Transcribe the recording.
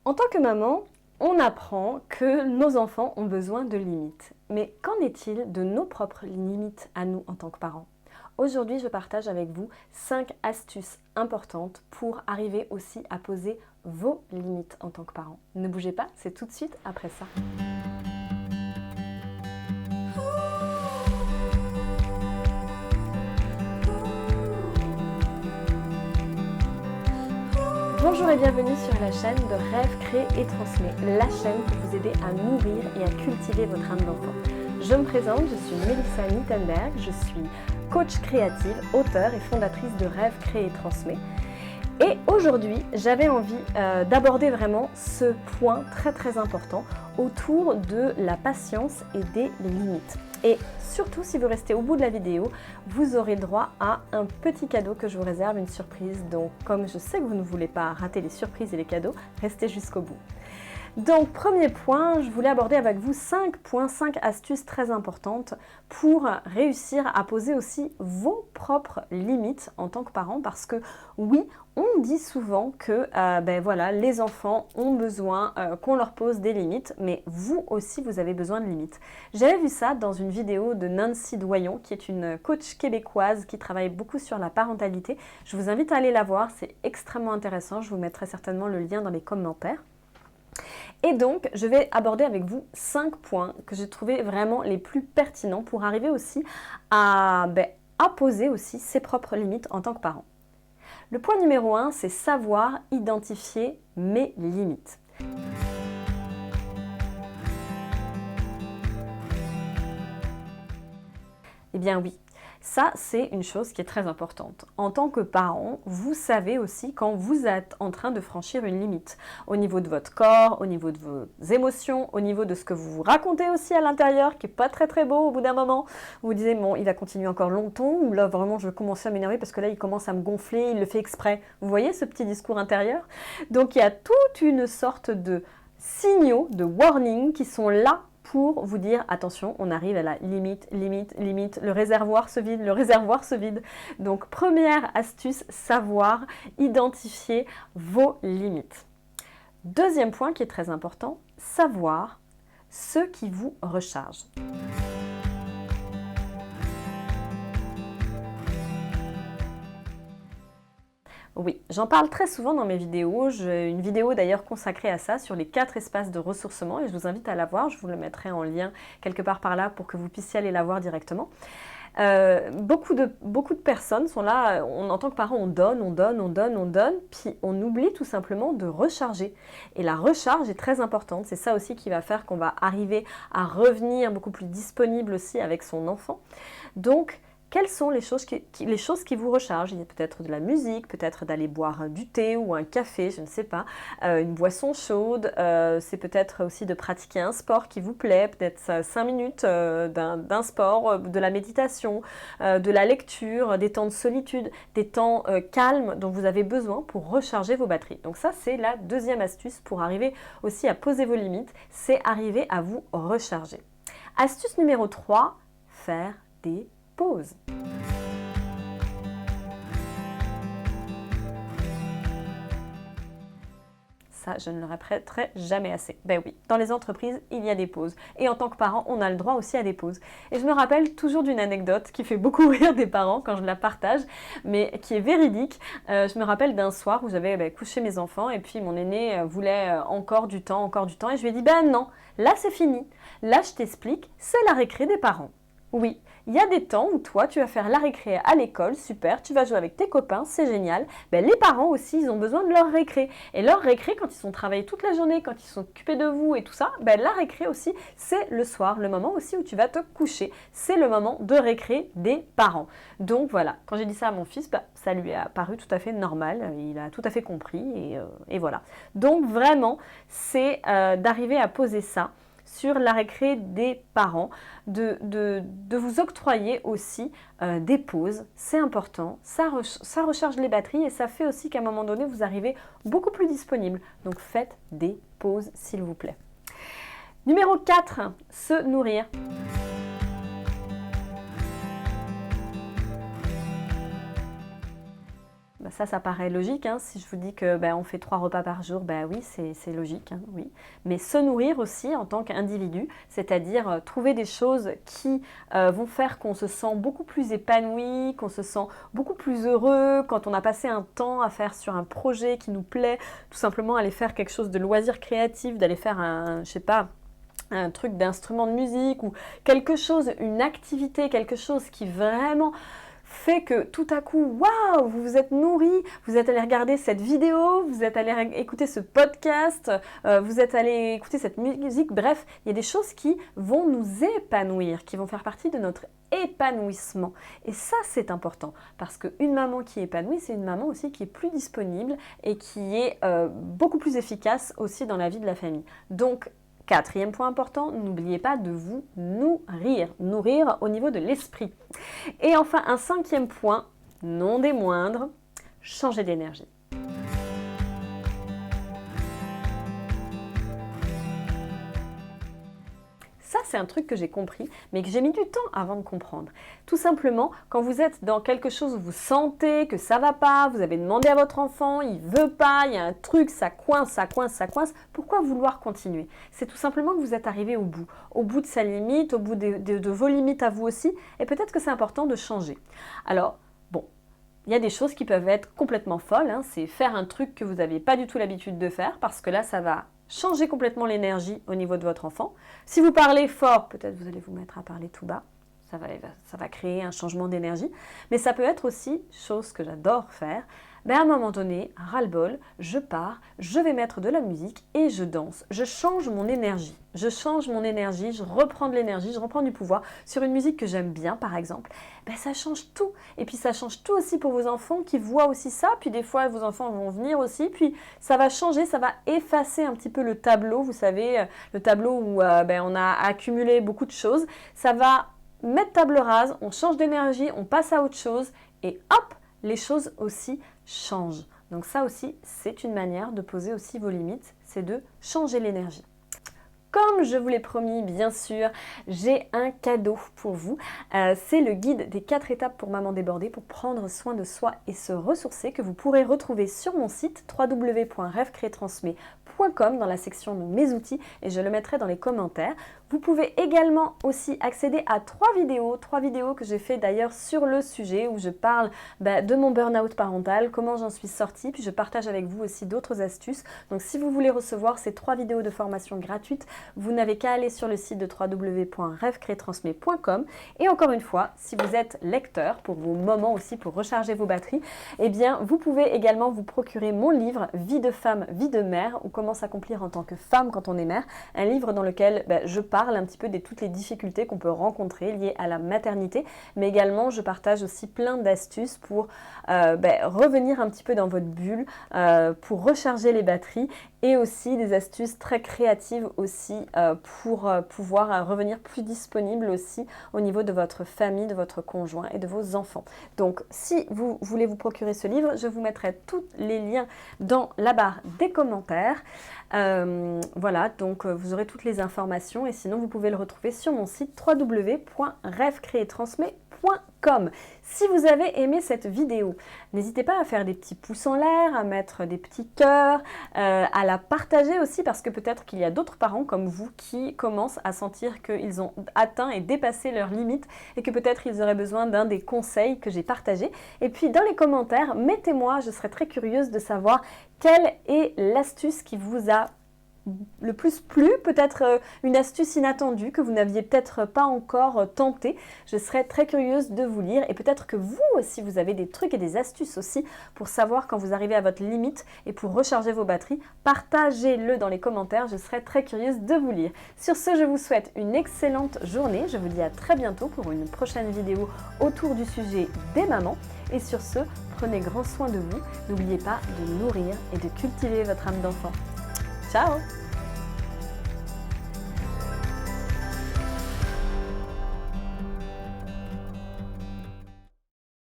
En tant que maman, on apprend que nos enfants ont besoin de limites. Mais qu'en est-il de nos propres limites à nous en tant que parents? Aujourd'hui, je partage avec vous 5 astuces importantes pour arriver aussi à poser vos limites en tant que parents. Ne bougez pas, c'est tout de suite après ça. Bonjour et bienvenue sur la chaîne de Rêve, Crée et Transmet, la chaîne pour vous aider à nourrir et à cultiver votre âme d'enfant. Je me présente, je suis Mélissa Nittenberg, je suis coach créative, auteure et fondatrice de Rêve, Crée et Transmet. Et aujourd'hui, j'avais envie d'aborder vraiment ce point très important autour de la patience et des limites. Et surtout, si vous restez au bout de la vidéo, vous aurez droit à un petit cadeau que je vous réserve, une surprise. Donc, comme je sais que vous ne voulez pas rater les surprises et les cadeaux, restez jusqu'au bout. Donc, premier point, je voulais aborder avec vous 5 points, 5 astuces très importantes pour réussir à poser aussi vos propres limites en tant que parent. Parce que oui, on dit souvent que les enfants ont besoin qu'on leur pose des limites, mais vous aussi, vous avez besoin de limites. J'avais vu ça dans une vidéo de Nancy Doyon, qui est une coach québécoise qui travaille beaucoup sur la parentalité. Je vous invite à aller la voir, c'est extrêmement intéressant. Je vous mettrai certainement le lien dans les commentaires. Et donc, je vais aborder avec vous 5 points que j'ai trouvé vraiment les plus pertinents pour arriver aussi à poser aussi ses propres limites en tant que parent. Le point numéro 1, c'est savoir identifier mes limites. Eh bien oui, ça c'est une chose qui est très importante. En tant que parent, vous savez aussi quand vous êtes en train de franchir une limite au niveau de votre corps, au niveau de vos émotions, au niveau de ce que vous vous racontez aussi à l'intérieur, qui n'est pas très beau au bout d'un moment. Vous vous disiez, bon, il va continuer encore longtemps, ou là vraiment je vais commencer à m'énerver parce que là il commence à me gonfler, il le fait exprès. Vous voyez ce petit discours intérieur? Donc il y a toute une sorte de signaux, de warning qui sont là pour vous dire, attention, on arrive à la limite, le réservoir se vide. Donc, première astuce, savoir identifier vos limites. Deuxième point qui est très important, savoir ce qui vous recharge. Oui, j'en parle très souvent dans mes vidéos. J'ai une vidéo d'ailleurs consacrée à ça, sur les 4 espaces de ressourcement, et je vous invite à la voir. Je vous le mettrai en lien quelque part par là pour que vous puissiez aller la voir directement. Beaucoup de personnes sont là, en tant que parents, on donne, puis on oublie tout simplement de recharger. Et la recharge est très importante. C'est ça aussi qui va faire qu'on va arriver à revenir beaucoup plus disponible aussi avec son enfant. Donc, quelles sont les choses qui vous rechargent? Il y a peut-être de la musique, peut-être d'aller boire du thé ou un café, je ne sais pas, une boisson chaude, c'est peut-être aussi de pratiquer un sport qui vous plaît, peut-être 5 minutes d'un sport, de la méditation, de la lecture, des temps de solitude, des temps calmes dont vous avez besoin pour recharger vos batteries. Donc ça, c'est la deuxième astuce pour arriver aussi à poser vos limites, c'est arriver à vous recharger. Astuce numéro 3, faire des pauses. Ça, je ne le répéterai jamais assez. Ben oui, dans les entreprises, il y a des pauses. Et en tant que parent, on a le droit aussi à des pauses. Et je me rappelle toujours d'une anecdote qui fait beaucoup rire des parents quand je la partage, mais qui est véridique. Je me rappelle d'un soir où j'avais couché mes enfants et puis mon aîné voulait encore du temps. Et je lui ai dit, ben non, là c'est fini. Là, je t'explique, c'est la récré des parents. Oui, il y a des temps où toi, tu vas faire la récré à l'école, super, tu vas jouer avec tes copains, c'est génial. Ben, les parents aussi, ils ont besoin de leur récré. Et leur récré, quand ils sont travaillés toute la journée, quand ils sont occupés de vous et tout ça, ben, la récré aussi, c'est le soir, le moment aussi où tu vas te coucher. C'est le moment de récré des parents. Donc voilà, quand j'ai dit ça à mon fils, ça lui a paru tout à fait normal, il a tout à fait compris et voilà. Donc vraiment, c'est d'arriver à poser ça sur la récré des parents, de vous octroyer aussi des pauses, c'est important, ça recharge les batteries et ça fait aussi qu'à un moment donné, vous arrivez beaucoup plus disponible. Donc faites des pauses, s'il vous plaît. Numéro 4, se nourrir. Ça paraît logique, hein. Si je vous dis que on fait 3 repas par jour, oui, c'est logique, hein, oui. Mais se nourrir aussi en tant qu'individu, c'est-à-dire trouver des choses qui vont faire qu'on se sent beaucoup plus épanoui, qu'on se sent beaucoup plus heureux, quand on a passé un temps à faire sur un projet qui nous plaît, tout simplement aller faire quelque chose de loisir créatif, d'aller faire je sais pas, un truc d'instrument de musique ou quelque chose, une activité, quelque chose qui vraiment fait que tout à coup, waouh, vous vous êtes nourri, vous êtes allé regarder cette vidéo, vous êtes allé écouter ce podcast, vous êtes allé écouter cette musique, bref, il y a des choses qui vont nous épanouir, qui vont faire partie de notre épanouissement. Et ça, c'est important, parce qu'une maman qui est épanouie, c'est une maman aussi qui est plus disponible et qui est beaucoup plus efficace aussi dans la vie de la famille. Donc, 4e point important, n'oubliez pas de vous nourrir au niveau de l'esprit. Et enfin, un 5e point, non des moindres, changer d'énergie. Ça, c'est un truc que j'ai compris, mais que j'ai mis du temps avant de comprendre. Tout simplement, quand vous êtes dans quelque chose où vous sentez que ça va pas, vous avez demandé à votre enfant, il veut pas, il y a un truc, ça coince, pourquoi vouloir continuer? C'est tout simplement que vous êtes arrivé au bout de sa limite, au bout de vos limites à vous aussi, et peut-être que c'est important de changer. Alors, bon, il y a des choses qui peuvent être complètement folles, hein, c'est faire un truc que vous n'avez pas du tout l'habitude de faire, parce que là, ça va changer complètement l'énergie au niveau de votre enfant. Si vous parlez fort, peut-être vous allez vous mettre à parler tout bas. Ça va créer un changement d'énergie. Mais ça peut être aussi, chose que j'adore faire, à un moment donné, ras-le-bol, je pars, je vais mettre de la musique et je danse. Je change mon énergie. Je reprends de l'énergie, je reprends du pouvoir sur une musique que j'aime bien, par exemple. Ça change tout. Et puis ça change tout aussi pour vos enfants qui voient aussi ça. Puis des fois, vos enfants vont venir aussi. Puis ça va changer, ça va effacer un petit peu le tableau. Vous savez, le tableau où on a accumulé beaucoup de choses. Ça va mettre table rase, on change d'énergie, on passe à autre chose. Et hop, les choses aussi changent. Donc ça aussi, c'est une manière de poser aussi vos limites, c'est de changer l'énergie. Comme je vous l'ai promis, bien sûr, j'ai un cadeau pour vous. C'est le guide des 4 étapes pour maman débordée pour prendre soin de soi et se ressourcer que vous pourrez retrouver sur mon site www.rêvecréetransmet.com dans la section de mes outils et je le mettrai dans les commentaires. Vous pouvez également aussi accéder à 3 vidéos que j'ai fait d'ailleurs sur le sujet où je parle de mon burn-out parental, comment j'en suis sortie, puis je partage avec vous aussi d'autres astuces. Donc si vous voulez recevoir ces 3 vidéos de formation gratuites, vous n'avez qu'à aller sur le site de www.rêvecréetransmet.com et encore une fois, si vous êtes lecteur pour vos moments aussi pour recharger vos batteries, eh bien vous pouvez également vous procurer mon livre Vie de femme, vie de mère ou comment s'accomplir en tant que femme quand on est mère, un livre dans lequel je parle un petit peu de toutes les difficultés qu'on peut rencontrer liées à la maternité, mais également je partage aussi plein d'astuces pour revenir un petit peu dans votre bulle, pour recharger les batteries et aussi des astuces très créatives aussi pour pouvoir revenir plus disponible aussi au niveau de votre famille, de votre conjoint et de vos enfants. Donc si vous voulez vous procurer ce livre, je vous mettrai tous les liens dans la barre des commentaires. Voilà, donc vous aurez toutes les informations et sinon vous pouvez le retrouver sur mon site www.rêvecréetransmet.com. Si vous avez aimé cette vidéo, n'hésitez pas à faire des petits pouces en l'air, à mettre des petits cœurs, à la partager aussi parce que peut-être qu'il y a d'autres parents comme vous qui commencent à sentir qu'ils ont atteint et dépassé leurs limites et que peut-être ils auraient besoin d'un des conseils que j'ai partagés. Et puis dans les commentaires, mettez-moi, je serais très curieuse de savoir quelle est l'astuce qui vous a le plus plu, peut-être une astuce inattendue que vous n'aviez peut-être pas encore tentée. Je serais très curieuse de vous lire et peut-être que vous aussi vous avez des trucs et des astuces aussi pour savoir quand vous arrivez à votre limite et pour recharger vos batteries. Partagez-le dans les commentaires, je serais très curieuse de vous lire. Sur ce, je vous souhaite une excellente journée. Je vous dis à très bientôt pour une prochaine vidéo autour du sujet des mamans. Et sur ce, prenez grand soin de vous. N'oubliez pas de nourrir et de cultiver votre âme d'enfant. Ciao!